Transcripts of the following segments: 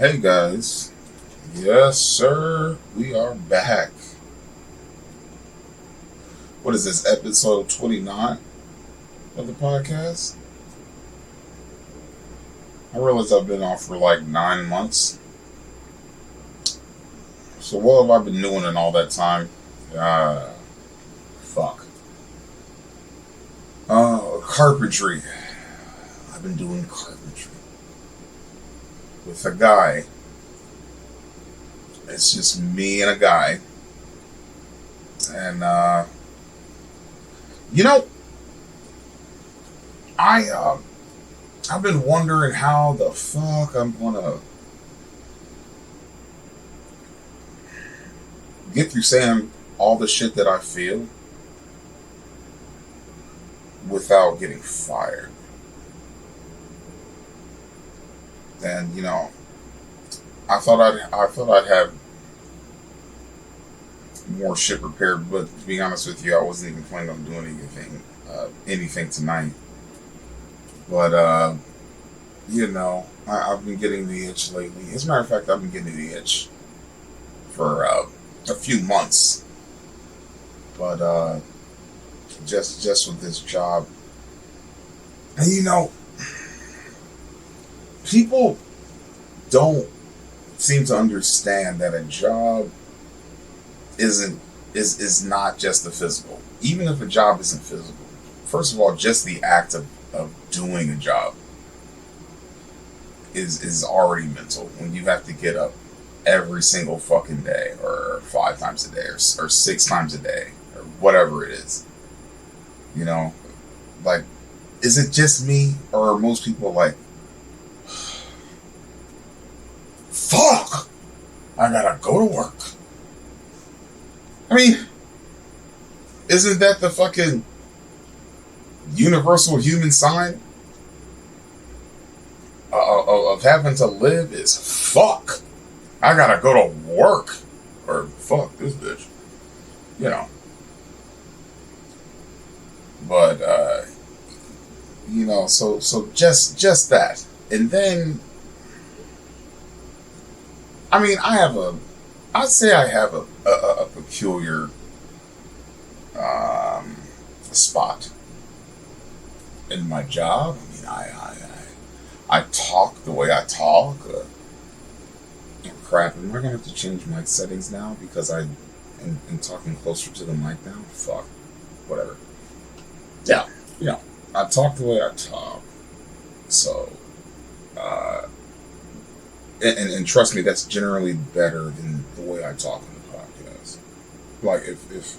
Hey guys, yes sir, we are back. What is this, episode 29 of the podcast? I realize I've been off for like 9 months. So what have I been doing in all that time? Fuck. Carpentry. I've been doing carpentry with a guy. It's just me and a guy. And, I've been wondering how the fuck I'm gonna get through saying all the shit that I feel without getting fired. And I thought I'd have more shit prepared, but to be honest with you, I wasn't even planning on doing anything tonight. But I've been getting the itch lately. As a matter of fact, I've been getting the itch for a few months. But just with this job, and people don't seem to understand that a job is not just the physical. Even if a job isn't physical, first of all, just the act of doing a job is already mental. When you have to get up every single fucking day, or 5 times a day, or 6 times a day, or whatever it is. Like, is it just me, or are most people like, fuck, I gotta go to work? I mean, isn't that the fucking universal human sign of having to live? Is fuck, I gotta go to work, or fuck this bitch, But so just that, and then I'd say I have a peculiar spot in my job. I talk the way I talk. Crap, am I gonna have to change mic settings now because I'm talking closer to the mic now? Fuck, whatever. Yeah, I talk the way I talk. So, and trust me, that's generally better than the way I talk on the podcast. Like, if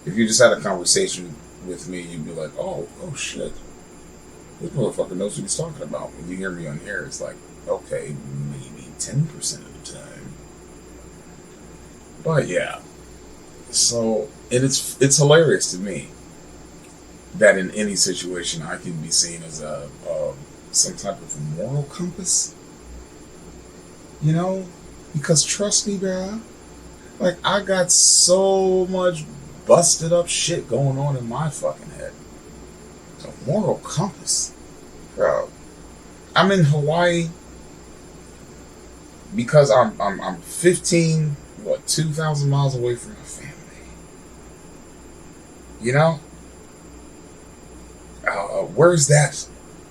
you just had a conversation with me, you'd be like, oh shit, this motherfucker knows what he's talking about. When you hear me on here, it's like, okay, maybe 10% of the time. But yeah, so, and it's hilarious to me that in any situation I can be seen as some type of moral compass. Because trust me, bruh, like, I got so much busted up shit going on in my fucking head. A moral compass, bro. I'm in Hawaii because I'm 15, 2,000 miles away from my family. Where's that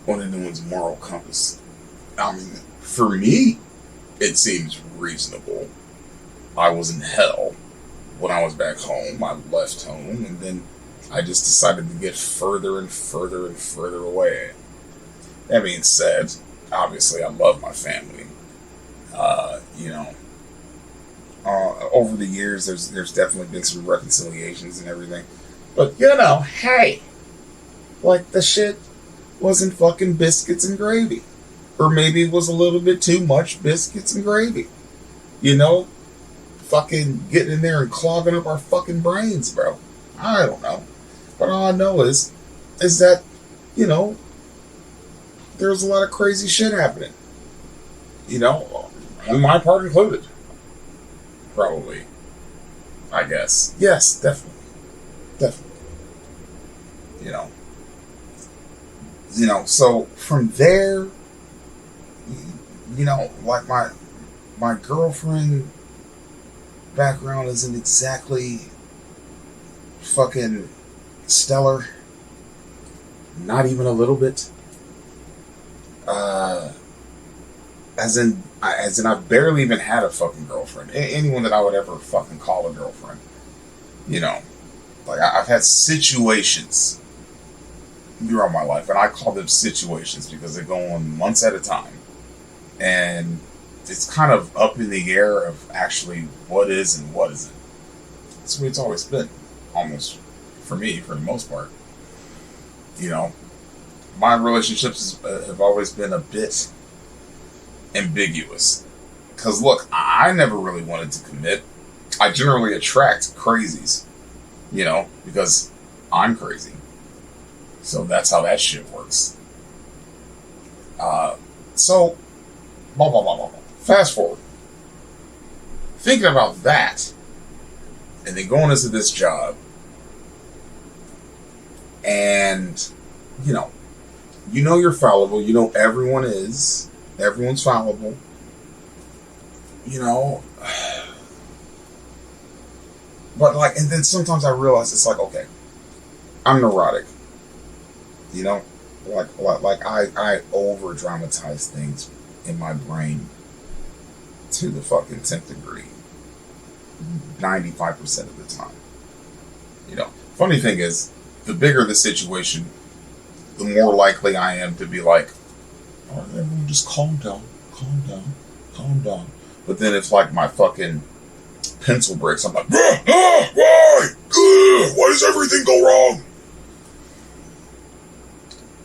on anyone's moral compass? For me, it seems reasonable. I was in hell when I was back home. I left home, and then I just decided to get further and further and further away. That being said, obviously I love my family. Over the years, there's definitely been some reconciliations and everything. But hey, like, the shit wasn't fucking biscuits and gravy. Or maybe it was a little bit too much biscuits and gravy. Fucking getting in there and clogging up our fucking brains, bro. I don't know. But all I know is that, there's a lot of crazy shit happening. And my part included. Probably. I guess. Yes, definitely. So from there, like my girlfriend background isn't exactly fucking stellar. Not even a little bit. As in, I've barely even had a fucking girlfriend. Anyone that I would ever fucking call a girlfriend. Like I've had situations throughout my life, and I call them situations because they go on months at a time, and it's kind of up in the air of actually what is and what isn't. That's the way it's always been, almost for me, for the most part. My relationships have always been a bit ambiguous. Because look, I never really wanted to commit. I generally attract crazies, because I'm crazy. So that's how that shit works. So, blah, blah, blah, blah, blah. Fast forward. Thinking about that, and then going into this job, and, you're fallible. Everyone is. Everyone's fallible. But and then sometimes I realize it's like, okay, I'm neurotic. Like I over dramatize things in my brain to the fucking 10th degree 95% of the time. Funny thing is, the bigger the situation, the more likely I am to be like, all right, everyone just calm down. But then if like my fucking pencil breaks, I'm like, why? Why does everything go wrong?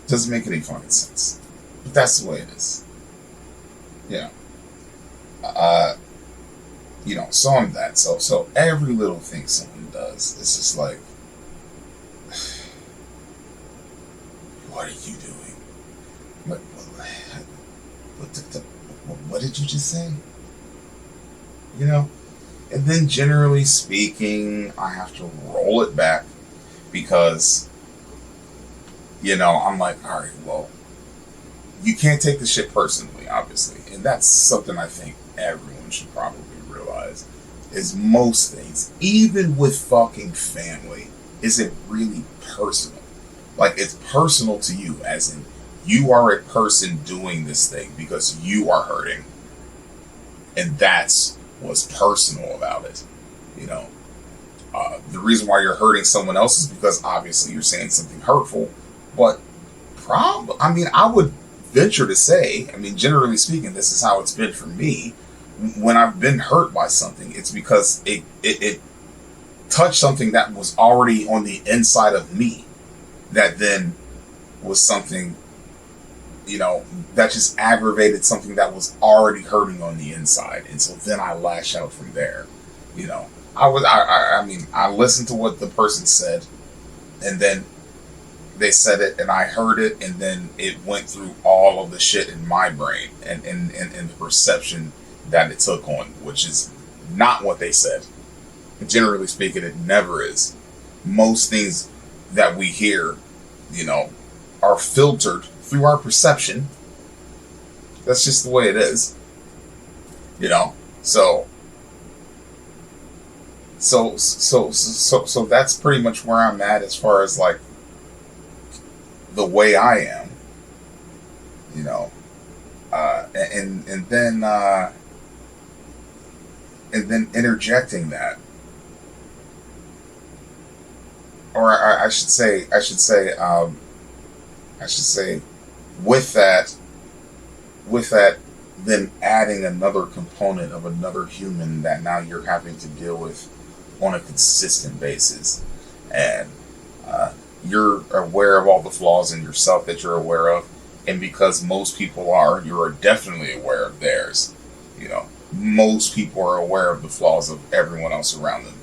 Doesn't make any fucking sense. But that's the way it is. So I'm that. So every little thing someone does, it's just like, what are you doing? What did you just say? And then generally speaking, I have to roll it back because, I'm like, all right, well, you can't take the shit personally, obviously. And that's something I think everyone should probably realize, is most things, even with fucking family, isn't really personal. Like, it's personal to you, as in, you are a person doing this thing because you are hurting. And that's what's personal about it. The reason why you're hurting someone else is because obviously you're saying something hurtful. But I would venture to say, generally speaking, this is how it's been for me. When I've been hurt by something, it's because it touched something that was already on the inside of me. That then was something, that just aggravated something that was already hurting on the inside. And so then I lash out from there. I listened to what the person said, and then they said it and I heard it, and then it went through all of the shit in my brain and the perception that it took on, which is not what they said. Generally speaking, it never is. Most things that we hear, are filtered through our perception. That's just the way it is. So that's pretty much where I'm at as far as like the way I am. And then interjecting that, or I should say, with that, then adding another component of another human that now you're having to deal with on a consistent basis, and you're aware of all the flaws in yourself that you're aware of, and because most people are, you're definitely aware of theirs. Most people are aware of the flaws of everyone else around them.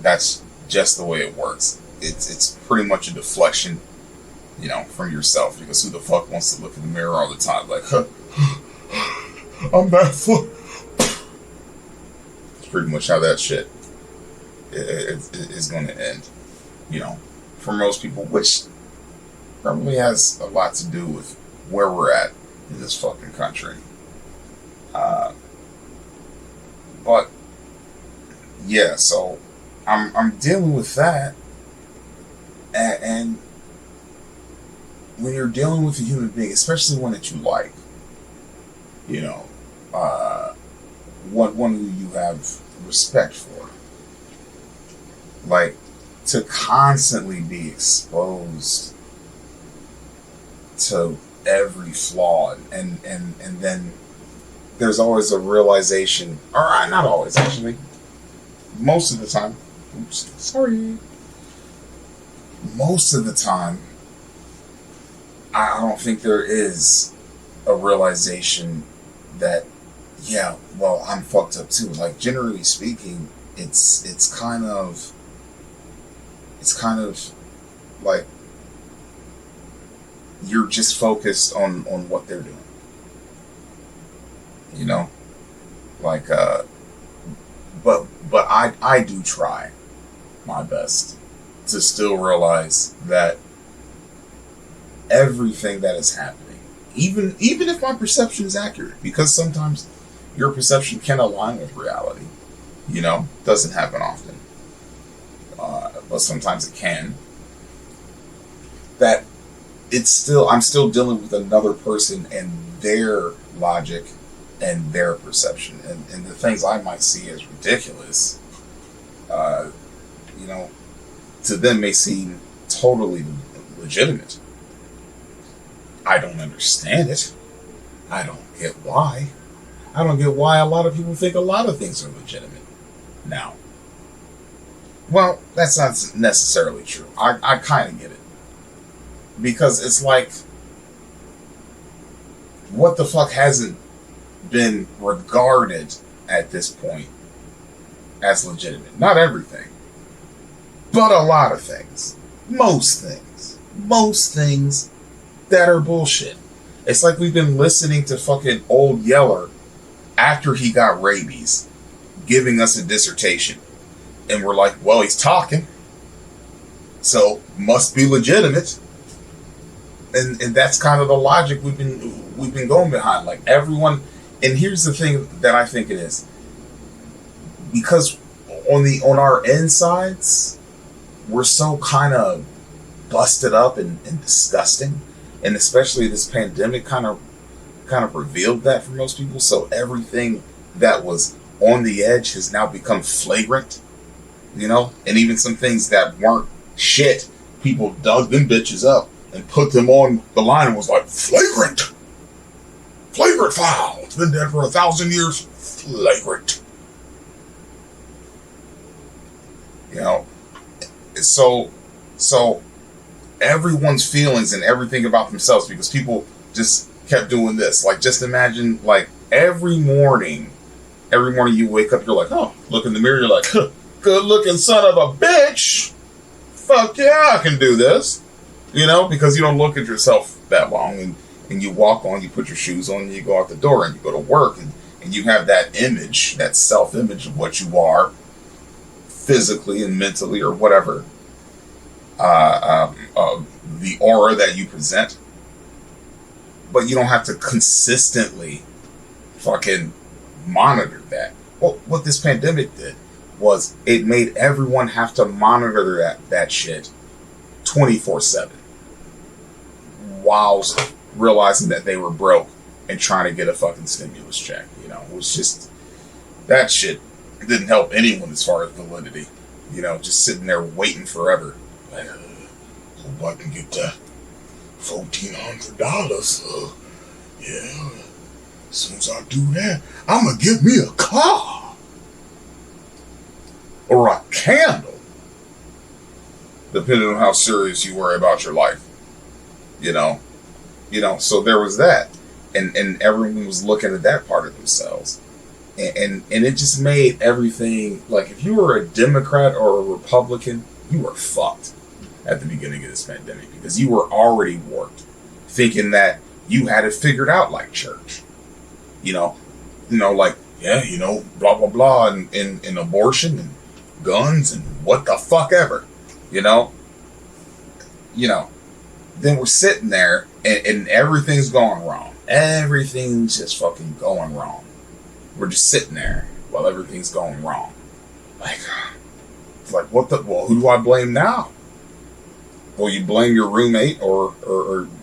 That's just the way it works. It's pretty much a deflection, from yourself, because who the fuck wants to look in the mirror all the time like, I'm baffled. It's pretty much how that shit is going to end, for most people, which probably has a lot to do with where we're at in this fucking country. But yeah, so I'm dealing with that, and when you're dealing with a human being, especially one that you like, you know, uh, one who you have respect for, like to constantly be exposed to every flaw, and then there's always a realization, or not always actually, most of the time. Oops, sorry. Most of the time, I don't think there is a realization that, yeah, well, I'm fucked up too. Like generally speaking, it's kind of like you're just focused on what they're doing. You know, like but I do try my best to still realize that everything that is happening, even if my perception is accurate, because sometimes your perception can align with reality. You know, doesn't happen often, but sometimes it can. That I'm still dealing with another person and their logic and their perception, and the things I might see as ridiculous, you know, to them may seem totally legitimate. I don't understand it. I don't get why. I don't get why a lot of people think a lot of things are legitimate now. Well, that's not necessarily true. I kind of get it. Because it's like, what the fuck hasn't been regarded at this point as legitimate? Not everything, but a lot of things. Most things. Most things that are bullshit. It's like we've been listening to fucking Old Yeller after he got rabies, giving us a dissertation. And we're like, well, he's talking, so must be legitimate. And that's kind of the logic we've been going behind. Like everyone, and here's the thing that I think it is. Because on our insides, we're so kind of busted up and disgusting. And especially this pandemic kind of revealed that for most people. So everything that was on the edge has now become flagrant, you know? And even some things that weren't shit, people dug them bitches up and put them on the line and was like, flagrant foul. It's been dead for 1,000 years. Flagrant. You know? So everyone's feelings and everything about themselves, because people just kept doing this. Like, just imagine, like, every morning you wake up, you're like, oh, look in the mirror, you're like, huh, good looking son of a bitch. Fuck yeah, I can do this. You know, because you don't look at yourself that long, and you walk on, you put your shoes on, and you go out the door, and you go to work, and you have that image, that self-image of what you are, physically and mentally or whatever, the aura that you present. But you don't have to consistently fucking monitor that. Well, what this pandemic did was it made everyone have to monitor that shit 24/7, whilst realizing that they were broke and trying to get a fucking stimulus check. You know, it was just, that shit didn't help anyone as far as validity. You know, just sitting there waiting forever. Like, hope I can get that $1,400. Yeah, as soon as I do that, I'm gonna get me a car or a candle, depending on how serious you were about your life. You know, so there was that, and everyone was looking at that part of themselves, and it just made everything, like, if you were a Democrat or a Republican, you were fucked at the beginning of this pandemic, because you were already warped, thinking that you had it figured out like church. You know, like, yeah, blah blah blah, and abortion and guns and what the fuck ever, you know. Then we're sitting there and everything's going wrong. Everything's just fucking going wrong. We're just sitting there while everything's going wrong. Like, it's like, what the, well, who do I blame now? Well, you blame your roommate, or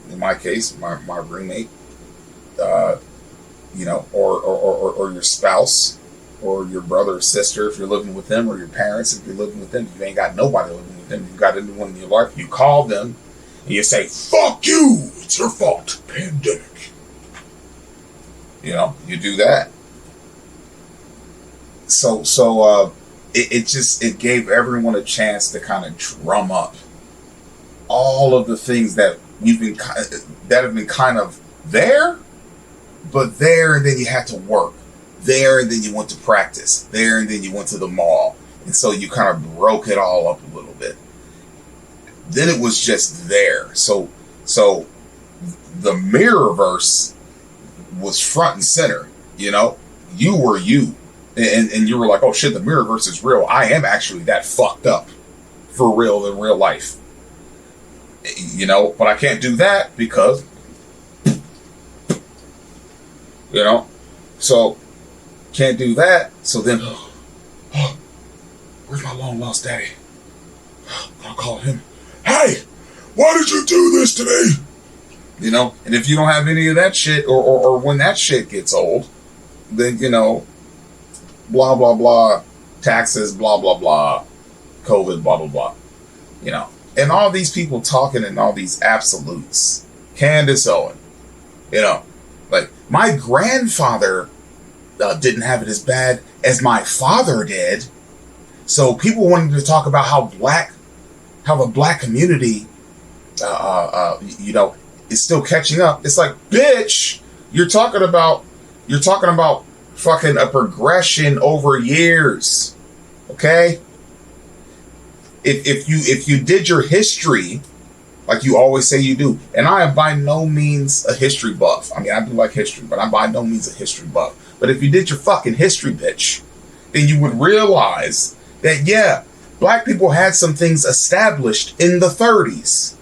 in my case, my roommate, you know, or your spouse, or your brother or sister if you're living with them, or your parents if you're living with them. You ain't got nobody living with them. You got anyone in your life. You call them and you say, "Fuck you! It's your fault. Pandemic." You know, you do that. So it gave everyone a chance to kind of drum up all of the things that have been kind of there, but there, and then you had to work there, and then you went to practice there, and then you went to the mall, and so you kind of broke it all up a little bit. Then it was just there. So the Mirrorverse was front and center. You know, you were you, and you were like, oh shit, the Mirrorverse is real. I am actually that fucked up for real in real life. You know, but I can't do that because, you know, so can't do that. So then, where's my long lost daddy? I'll call him. Hey, why did you do this to me? You know, and if you don't have any of that shit, or when that shit gets old, then, you know, blah, blah, blah, taxes, blah, blah, blah, COVID, blah, blah, blah, you know. And all these people talking in all these absolutes. Candace Owen. You know, like, my grandfather didn't have it as bad as my father did. So people wanted to talk about how the black community, you know, is still catching up. It's like, bitch, you're talking about fucking a progression over years. Okay? If you did your history, like you always say you do, and I am by no means a history buff. I mean, I do like history, but I'm by no means a history buff. But if you did your fucking history, bitch, then you would realize that, yeah, black people had some things established in the 30s.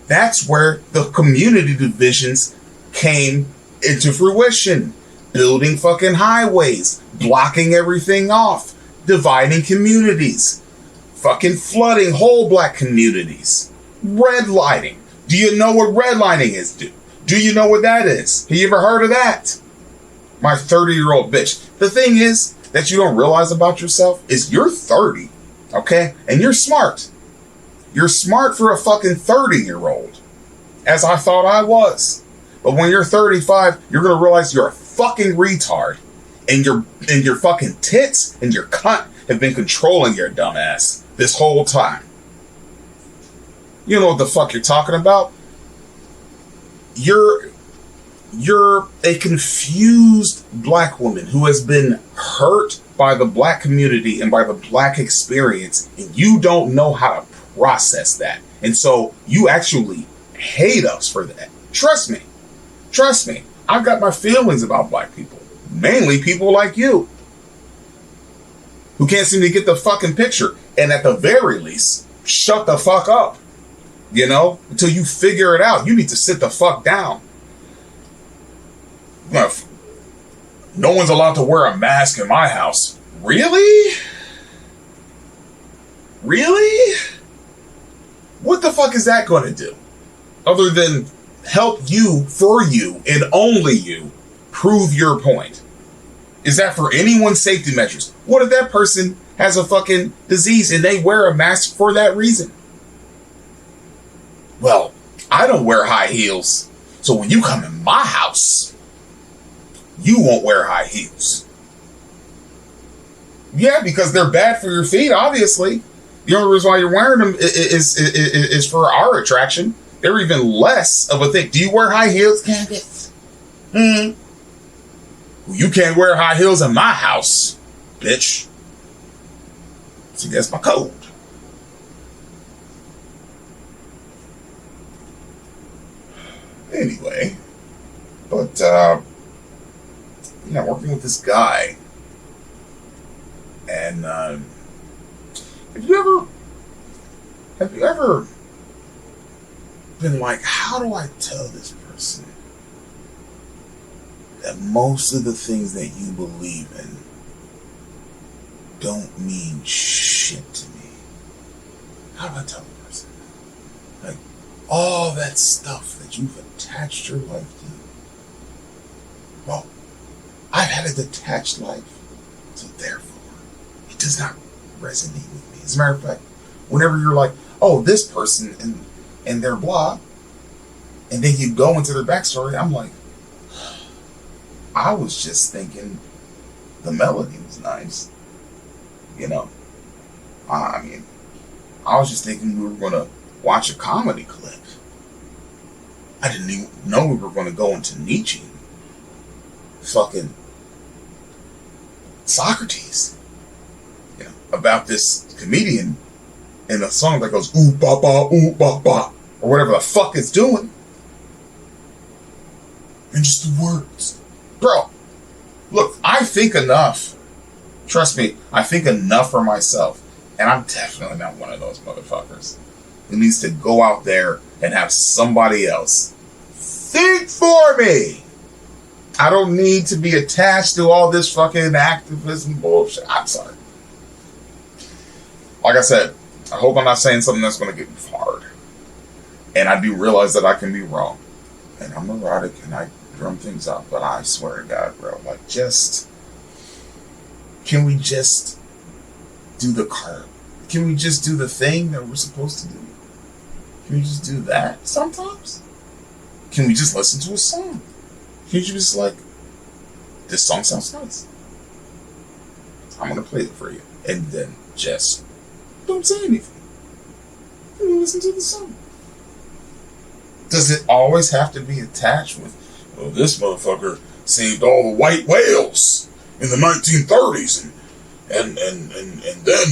That's where the community divisions came into fruition. Building fucking highways, blocking everything off, dividing communities, fucking flooding whole black communities, redlining. Do you know what redlining is, dude? Do you know what that is? Have you ever heard of that? My 30-year-old bitch. The thing is that you don't realize about yourself is you're 30, okay? And you're smart. You're smart for a fucking 30-year-old, as I thought I was. But when you're 35, you're going to realize you're a fucking retard. And your fucking tits and your cunt have been controlling your dumb ass this whole time. You know what the fuck you're talking about? You're a confused black woman who has been hurt by the black community and by the black experience, and you don't know how to process that. And so you actually hate us for that. Trust me. I've got my feelings about black people. Mainly people like you, who can't seem to get the fucking picture. And at the very least, shut the fuck up. You know? Until you figure it out. You need to sit the fuck down. No one's allowed to wear a mask in my house. Really? Really? What the fuck is that going to do? Other than help you, for you, and only you, prove your point. Is that for anyone's safety measures? What if that person has a fucking disease and they wear a mask for that reason? Well, I don't wear high heels, so when you come in my house, you won't wear high heels. Yeah, because they're bad for your feet, obviously. The only reason why you're wearing them is for our attraction. They're even less of a thing. Do you wear high heels, Candace? Well, you can't wear high heels in my house, bitch. See, that's my code. Anyway, but working with this guy, and have you ever been like, how do I tell this person that most of the things that you believe in don't mean shit to me. How do I tell a person that? Like, all that stuff that you've attached your life to. Well, I've had a detached life, so therefore, it does not resonate with me. As a matter of fact, whenever you're like, oh, this person and their blah, and then you go into their backstory, I'm like, I was just thinking the melody was nice. You know, I mean, I was just thinking we were going to watch a comedy clip. I didn't even know we were going to go into Nietzsche. Fucking Socrates. You know, about this comedian in a song that goes, ooh, ba, ba, or whatever the fuck it's doing. And just the words. Bro, look, I think enough. Trust me, I think enough for myself. And I'm definitely not one of those motherfuckers who needs to go out there and have somebody else think for me. I don't need to be attached to all this fucking activism bullshit. I'm sorry. Like I said, I hope I'm not saying something that's going to get me fired. And I do realize that I can be wrong. And I'm neurotic and I drum things up. But I swear to God, bro, like can we just do the curb? Can we just do the thing that we're supposed to do? Can we just do that sometimes? Can we just listen to a song? Can you just like, this song sounds nice. I'm going to play it for you. And then just don't say anything. And listen to the song. Does it always have to be attached with, well, this motherfucker saved all the white whales in the 1930s and then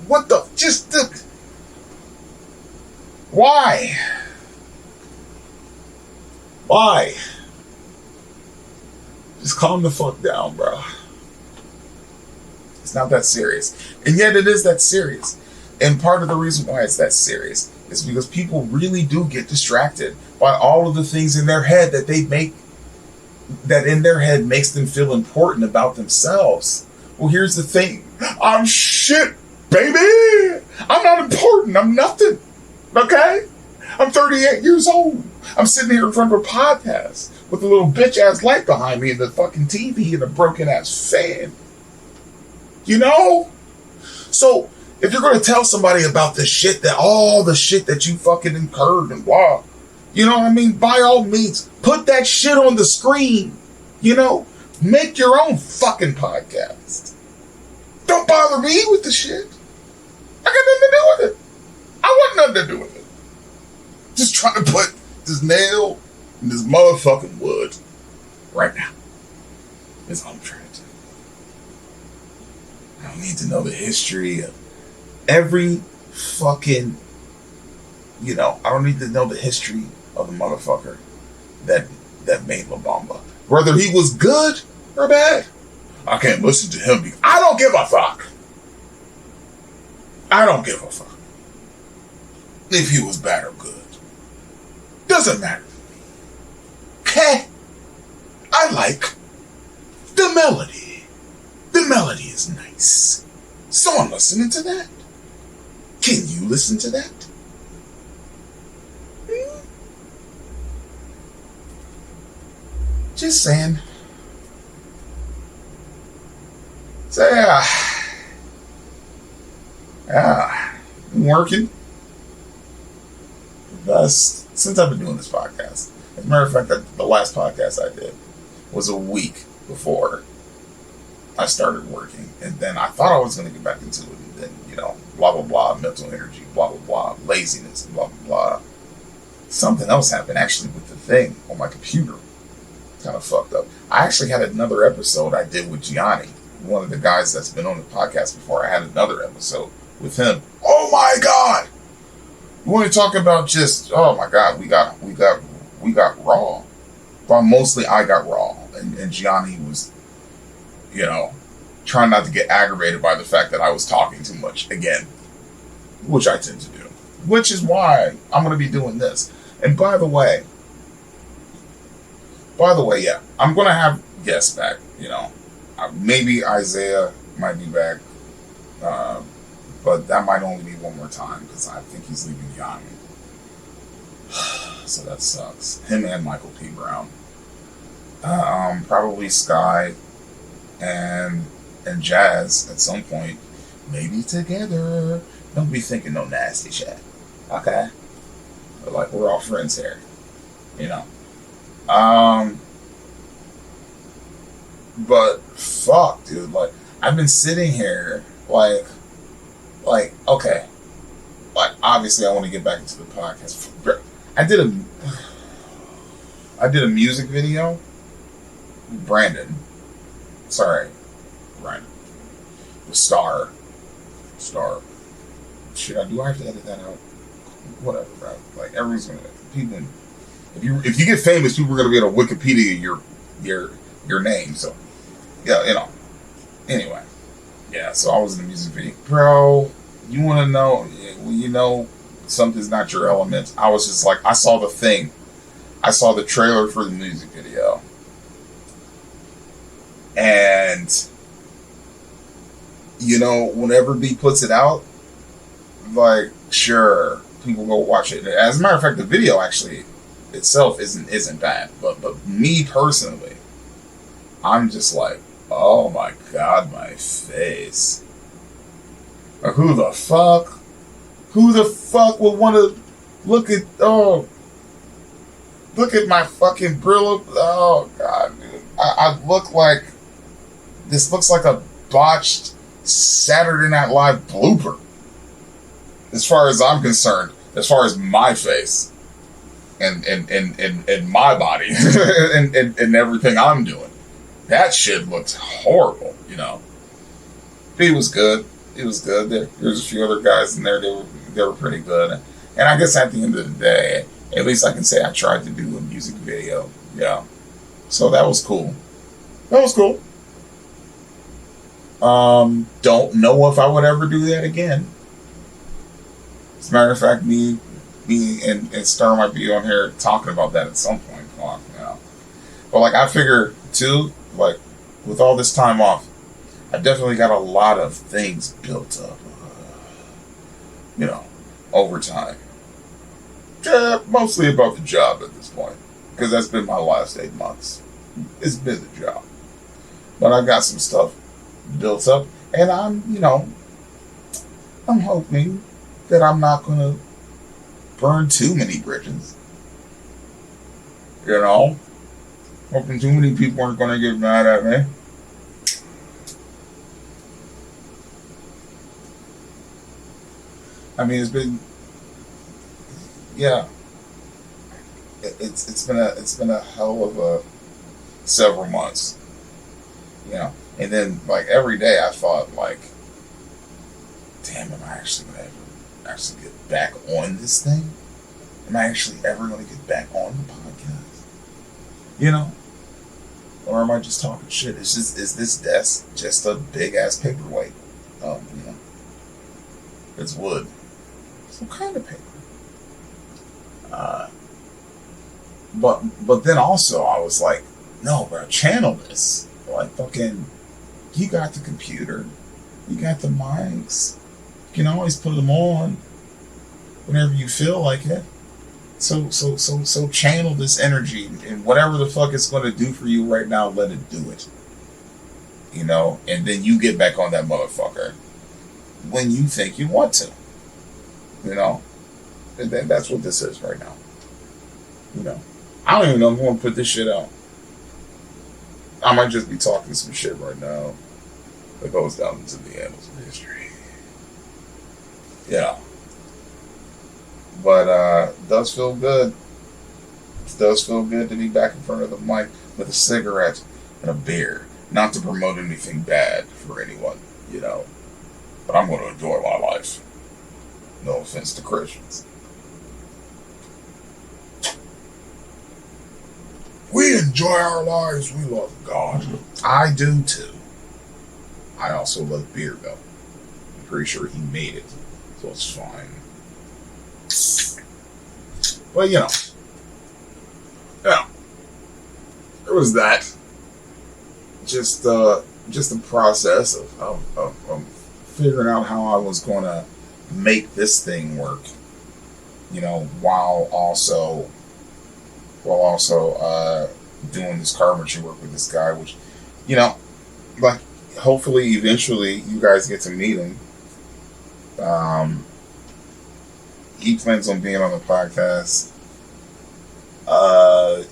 what the just the why just calm the fuck down, bro. It's not that serious, and yet it is that serious. And part of the reason why it's that serious is because people really do get distracted by all of the things in their head that they make, that in their head makes them feel important about themselves. Well, here's the thing. I'm shit, baby. I'm not important. I'm nothing. Okay? I'm 38 years old. I'm sitting here in front of a podcast with a little bitch-ass light behind me and the fucking TV and a broken-ass fan. You know? So, if you're going to tell somebody about the shit that, all the shit that you fucking incurred and blah, you know what I mean? By all means, put that shit on the screen. You know? Make your own fucking podcast. Don't bother me with the shit. I got nothing to do with it. I want nothing to do with it. Just trying to put this nail in this motherfucking wood right now. That's all I'm trying to do. I don't need to know the history of every fucking, you know, I don't need to know the history of the motherfucker that made La Bamba. Whether he was good or bad, I can't listen to him because I don't give a fuck. I don't give a fuck if he was bad or good. Doesn't matter. Okay? I like the melody. The melody is nice. So I'm listening to that. Can you listen to that? Just saying. So been working. Since I've been doing this podcast. As a matter of fact, the last podcast I did was a week before I started working. And then I thought I was going to get back into it. And then, you know, blah, blah, blah, mental energy, blah, blah, blah, laziness, blah, blah, blah. Something else happened actually with the thing on my computer. Kind of fucked up. I actually had another episode I did with Gianni, one of the guys that's been on the podcast before. I had another episode with him. Oh my God! You want to talk about just, oh my God, we got raw. Well, mostly I got raw, and Gianni was, you know, trying not to get aggravated by the fact that I was talking too much again, which I tend to do. Which is why I'm going to be doing this. And by the way, yeah, I'm going to have guests back, you know. Maybe Isaiah might be back Uh, but that might only be one more time because I think he's leaving the army. So that sucks. Him and Michael P. Brown. Probably Sky and Jazz at some point. Maybe together. Don't be thinking no nasty shit. Okay? But like, we're all friends here. You know? But fuck, dude. Like, I've been sitting here, like, okay. Like, obviously I want to get back into the podcast. I did a music video. Brandon. Sorry. Brandon. Star. Shit, do I have to edit that out? Whatever, bro. Like, everyone's gonna, people, if you get famous, people are gonna be able to Wikipedia your name. So, yeah, you know. Anyway, yeah. So I was in a music video, bro. You want to know? You know, something's not your element. I was just like, I saw the thing. I saw the trailer for the music video, and you know, whenever B puts it out, like, sure, people go watch it. As a matter of fact, the video actually itself isn't bad, but me personally, I'm just like, oh my god, my face. Like, who the fuck would want to look at my fucking Brillo? Oh god, dude. I look like, this looks like a botched Saturday Night Live blooper. As far as I'm concerned, as far as my face and my body and everything I'm doing. That shit looked horrible, you know. He was good. There's a few other guys in there. They were pretty good. And I guess at the end of the day, at least I can say I tried to do a music video. Yeah. So that was cool. Don't know if I would ever do that again. As a matter of fact, me and Star might be on here talking about that at some point. You know. But like, I figure too, like, with all this time off, I definitely got a lot of things built up, you know, over time. Yeah, mostly about the job at this point, because that's been my last 8 months. It's been the job. But I got some stuff built up, and I'm hoping that I'm not going to burn too many bridges. You know? Hoping too many people aren't going to get mad at me. I mean, it's been, yeah. It's been a hell of a several months. You know, and then like every day I thought, like, damn, am I actually gonna ever actually get back on this thing? Am I actually ever gonna get back on the podcast? You know? Or am I just talking shit? Is this desk just a big ass paperweight? You know. It's wood. Some kind of paper. But then also I was like, no, bro, channel this. Like, fucking, you got the computer, you got the mics, you can always put them on whenever you feel like it. So channel this energy, and whatever the fuck it's going to do for you right now, let it do it. You know, and then you get back on that motherfucker when you think you want to. You know, and then that's what this is right now. You know, I don't even know if I'm going to put this shit out. I might just be talking some shit right now that goes down into the annals of history. Yeah. But it does feel good. It does feel good to be back in front of the mic with a cigarette and a beer. Not to promote anything bad for anyone, you know. But I'm going to enjoy my life. No offense to Christians. We enjoy our lives. We love God. I do too. I also love beer, though. I'm pretty sure he made it, so it's fine. But, you know. Yeah. There was that. Just a process of figuring out how I was going to make this thing work, you know, while also doing this carpentry work with this guy, which, you know, like, hopefully eventually you guys get to meet him. He plans on being on the podcast.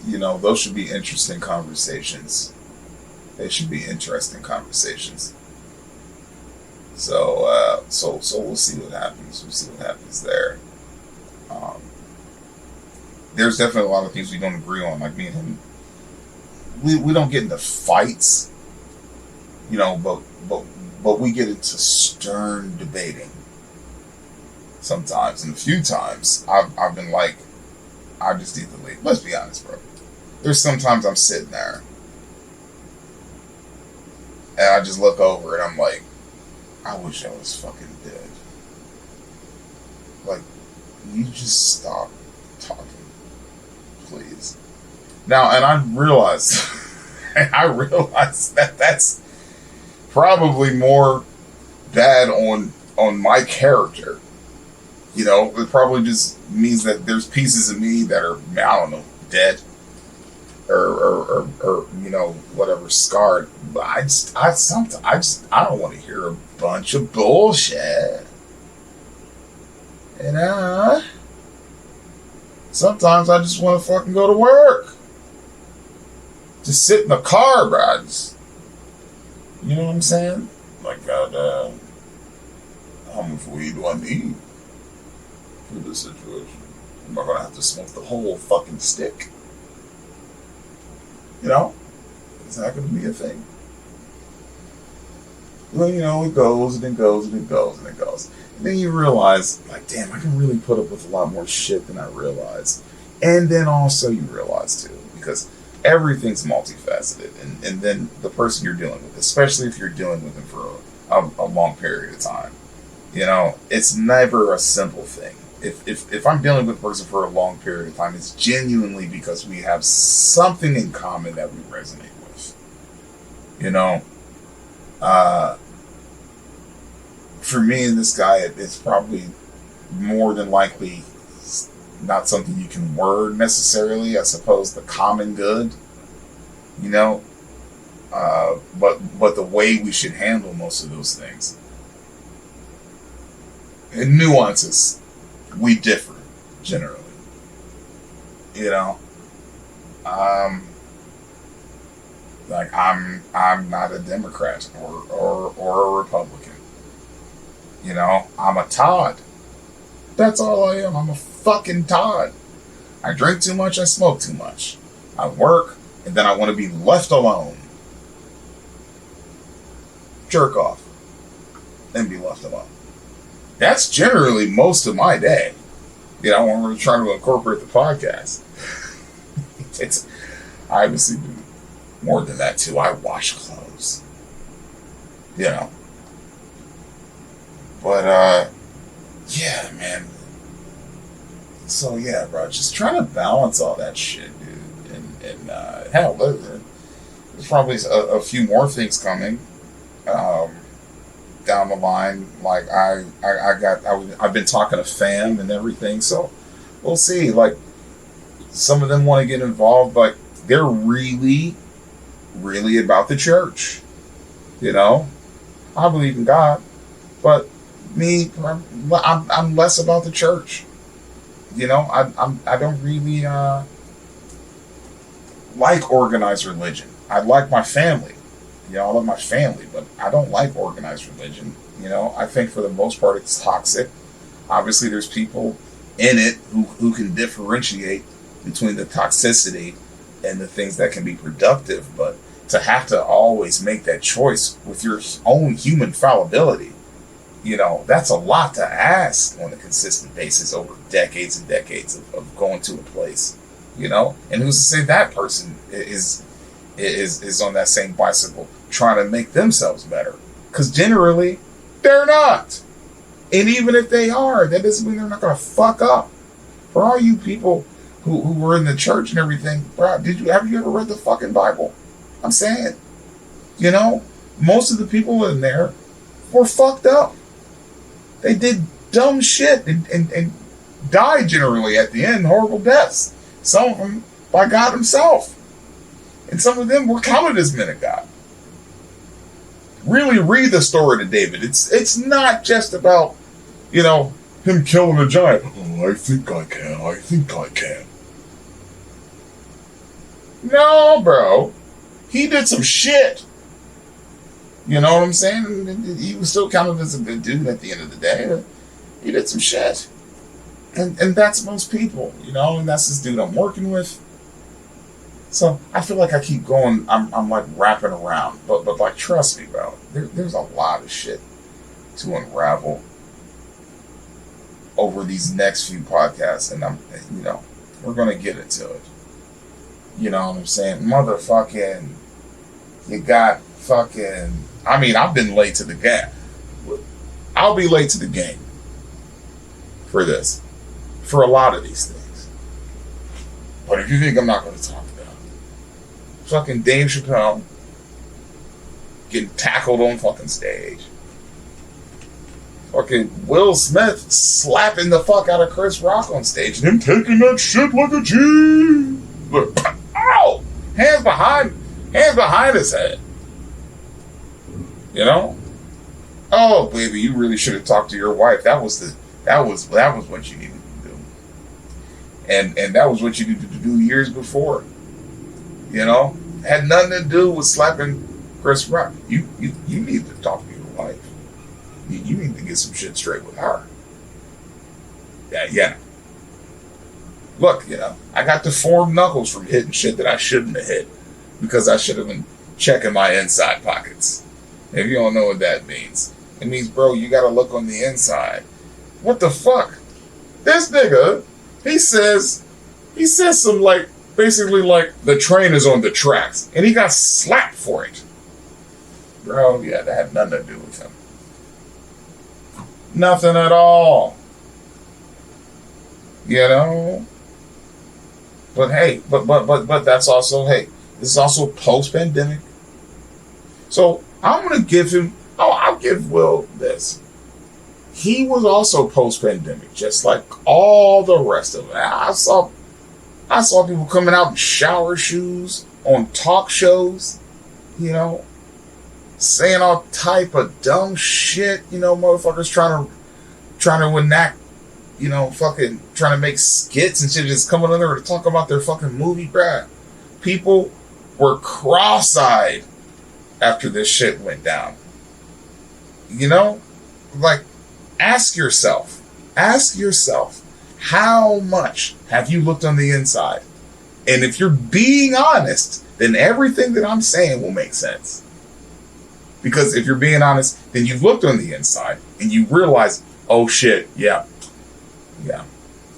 You know, those should be interesting conversations. They should be interesting conversations. So we'll see what happens. We'll see what happens there. There's definitely a lot of things we don't agree on. Like me and him, we don't get into fights, you know, but we get into stern debating sometimes. And a few times I've been like, I just need to leave. Let's be honest, bro. There's sometimes I'm sitting there and I just look over and I'm like, I wish I was fucking dead. Like, you just stop talking, please. Now, and I realize that that's probably more bad on my character. You know, it probably just means that there's pieces of me that are, I don't know, dead or you know, whatever, scarred. But I don't want to hear a bunch of bullshit. You know? Sometimes I just want to fucking go to work. Just sit in the car, bro. You know what I'm saying? Like, God, how much weed do I need for this situation? I'm not gonna have to smoke the whole fucking stick. You know? It's not gonna be a thing. Well, you know, it goes and it goes and it goes and it goes. And then you realize, like, damn, I can really put up with a lot more shit than I realized. And then also you realize, too, because everything's multifaceted. And then the person you're dealing with, especially if you're dealing with them for a long period of time, you know, it's never a simple thing. If I'm dealing with a person for a long period of time, it's genuinely because we have something in common that we resonate with. You know? For me and this guy, it's probably more than likely not something you can word necessarily. I suppose the common good, you know, but the way we should handle most of those things. In nuances, we differ generally. You know, like I'm not a Democrat or a Republican. You know, I'm a Todd. That's all I am. I'm a fucking Todd. I drink too much, I smoke too much. I work, and then I want to be left alone. Jerk off. And be left alone. That's generally most of my day. You know, when we're trying to incorporate the podcast. I obviously do more than that, too. I wash clothes. You know. But, yeah, man. So, yeah, bro, just trying to balance all that shit, dude. And hell, there's probably a few more things coming down the line. Like, I've been talking to fam and everything, so we'll see. Like, some of them want to get involved, like, they're really, really about the church. You know? I believe in God, but me, I'm less about the church. You know, I don't really like organized religion. I like my family. You know, I love my family, but I don't like organized religion. You know, I think for the most part it's toxic. Obviously, there's people in it who can differentiate between the toxicity and the things that can be productive, but to have to always make that choice with your own human fallibility, you know, that's a lot to ask on a consistent basis over decades and decades of going to a place, you know? And who's to say that person is on that same bicycle trying to make themselves better? Because generally, they're not. And even if they are, that doesn't mean they're not going to fuck up. For all you people who were in the church and everything, bro, have you ever read the fucking Bible? I'm saying, you know, most of the people in there were fucked up. They did dumb shit and died generally at the end, horrible deaths. Some of them by God himself. And some of them were counted as men of God. Really read the story to David. It's not just about, him killing a giant. Oh, I think I can. No, bro. He did some shit. You know what I'm saying? He was still counted as a good dude at the end of the day. He did some shit. And that's most people, and that's this dude I'm working with. So I feel like I keep going, I'm like wrapping around. But like, trust me, bro, there's a lot of shit to unravel over these next few podcasts, and we're gonna get into it. You know what I'm saying? Motherfucking, you got fucking, I've been late to the game. I'll be late to the game for this, for a lot of these things. But if you think I'm not gonna talk about it, fucking Dave Chappelle getting tackled on fucking stage. Fucking Will Smith slapping the fuck out of Chris Rock on stage and him taking that shit like a G. Look, ow! Hands behind his head. Oh baby, you really should have talked to your wife. That was what you needed to do. And that was what you needed to do years before. Had nothing to do with slapping Chris Rock. You need to talk to your wife. You need to get some shit straight with her. Yeah. Look, I got deformed knuckles from hitting shit that I shouldn't have hit because I should have been checking my inside pockets. If you don't know what that means, it means, bro, you gotta look on the inside. What the fuck? This nigga, he says some basically the train is on the tracks, and he got slapped for it. Bro, yeah, that had nothing to do with him. Nothing at all. But hey, but that's also, hey, this is also post-pandemic. So I'm gonna give him, I'll give Will this. He was also post-pandemic, just like all the rest of it. I saw people coming out in shower shoes on talk shows, saying all type of dumb shit, motherfuckers trying to enact, fucking trying to make skits and shit, just coming in there to talk about their fucking movie, bruh. People were cross-eyed after this shit went down. Ask yourself, how much have you looked on the inside? And if you're being honest, then everything that I'm saying will make sense. Because if you're being honest, then you've looked on the inside and you realize, oh shit, yeah,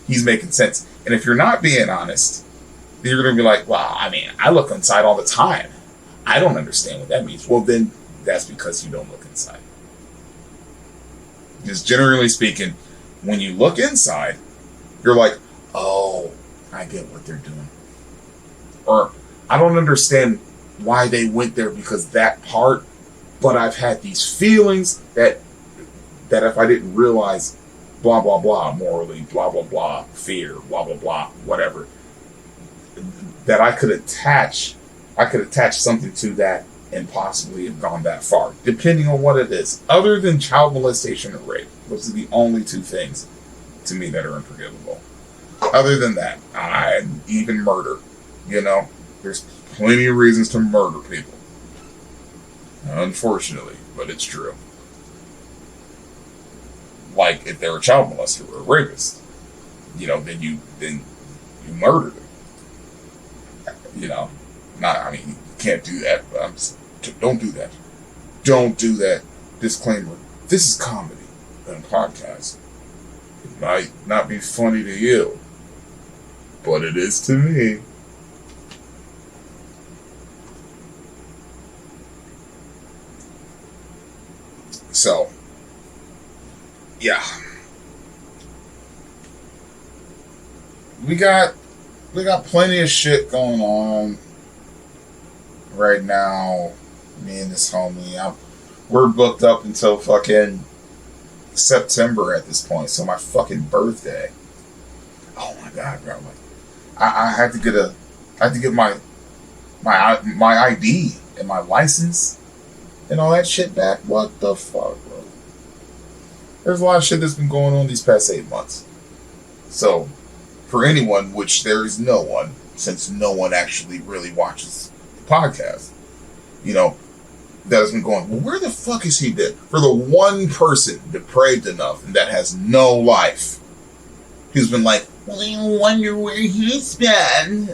he's making sense. And if you're not being honest, then you're going to be like, well, I look inside all the time. I don't understand what that means. Well, then that's because you don't look inside. Just generally speaking, when you look inside, you're like, oh, I get what they're doing. Or I don't understand why they went there because that part, but I've had these feelings that if I didn't realize blah, blah, blah, morally, blah, blah, blah, fear, blah, blah, blah, whatever, that I could attach something to that and possibly have gone that far, depending on what it is. Other than child molestation or rape, those are the only two things to me that are unforgivable. Other than that, even murder, there's plenty of reasons to murder people. Unfortunately, but it's true. Like if they're a child molester or a rapist, then you murder them. You can't do that. But don't do that. Don't do that. Disclaimer: this is comedy and a podcast. It might not be funny to you, but it is to me. So, yeah. We got plenty of shit going on right now. Me and this homie, we're booked up until fucking September at this point. So my fucking birthday. Oh my god, bro! Like, I had to get my ID and my license and all that shit back. What the fuck, bro? There's a lot of shit that's been going on these past 8 months. So, for anyone, which there is no one, since no one actually really watches the podcast, you know, that has been going, well, where the fuck is he dead? For the one person depraved enough and that has no life, who's been like, well, I wonder where he's been.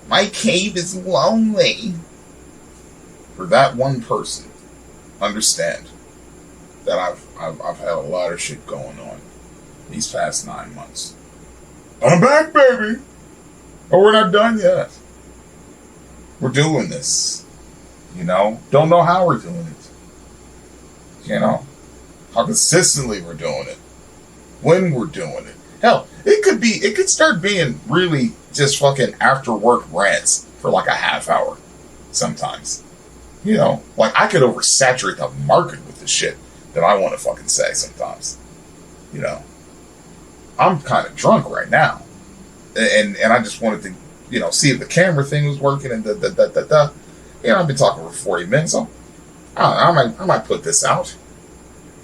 My cave is lonely. For that one person, understand that I've had a lot of shit going on these past 9 months. I'm back, baby. Oh, we're not done yet. We're doing this. You know? Don't know how we're doing it. You know? How consistently we're doing it. When we're doing it. Hell, it could start being really just fucking after work rants for like a half hour sometimes. You know, like I could oversaturate the market with the shit that I want to fucking say sometimes. You know, I'm kind of drunk right now, and I just wanted to, you know, see if the camera thing was working and You know, I've been talking for 40 minutes, so I might put this out.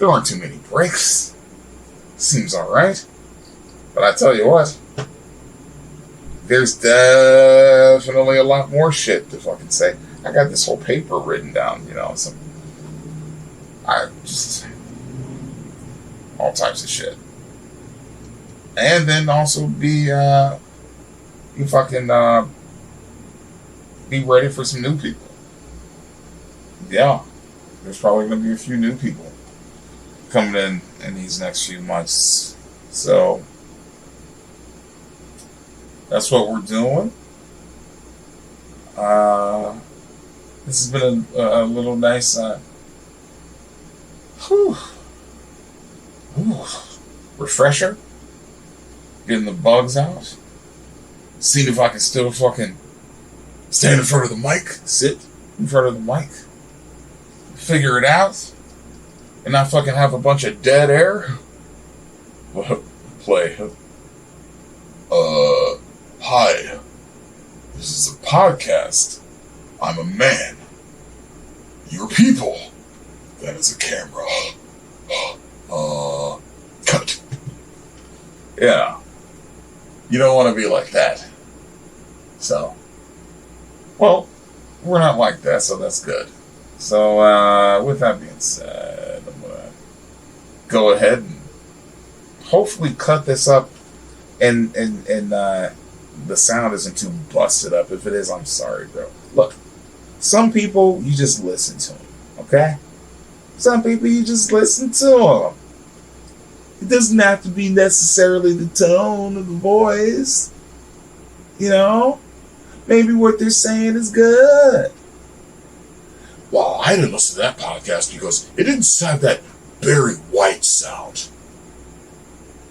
There aren't too many breaks. Seems all right, but I tell you what, there's definitely a lot more shit to fucking say. I got this whole paper written down, you know, all types of shit. And then also be ready for some new people. Yeah, there's probably going to be a few new people coming in these next few months. So that's what we're doing. This has been a little nice refresher. Getting the bugs out. Seeing if I can still fucking stand in front of the mic. Sit in front of the mic. Figure it out. And not fucking have a bunch of dead air. Play. Hi. This is a podcast. I'm a man. You're people. That is a camera. Cut. Yeah. You don't want to be like that. So. Well, we're not like that, so that's good. So, with that being said, I'm going to go ahead and hopefully cut this up and the sound isn't too busted up. If it is, I'm sorry, bro. Look, some people, you just listen to them, okay? Some people, you just listen to them. It doesn't have to be necessarily the tone of the voice. You know? Maybe what they're saying is good. Well, I didn't listen to that podcast because it didn't have that Barry White sound.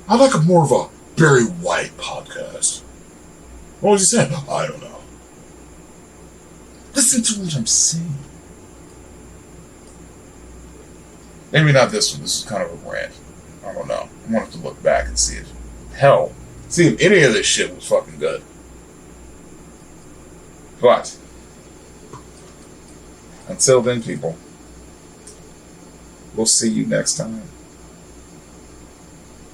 I like a more of a Barry White podcast. What was he saying? I don't know. Listen to what I'm saying. Maybe not this one. This is kind of a rant. I don't know. I wanted to look back and see if any of this shit was fucking good. But until then, people, we'll see you next time.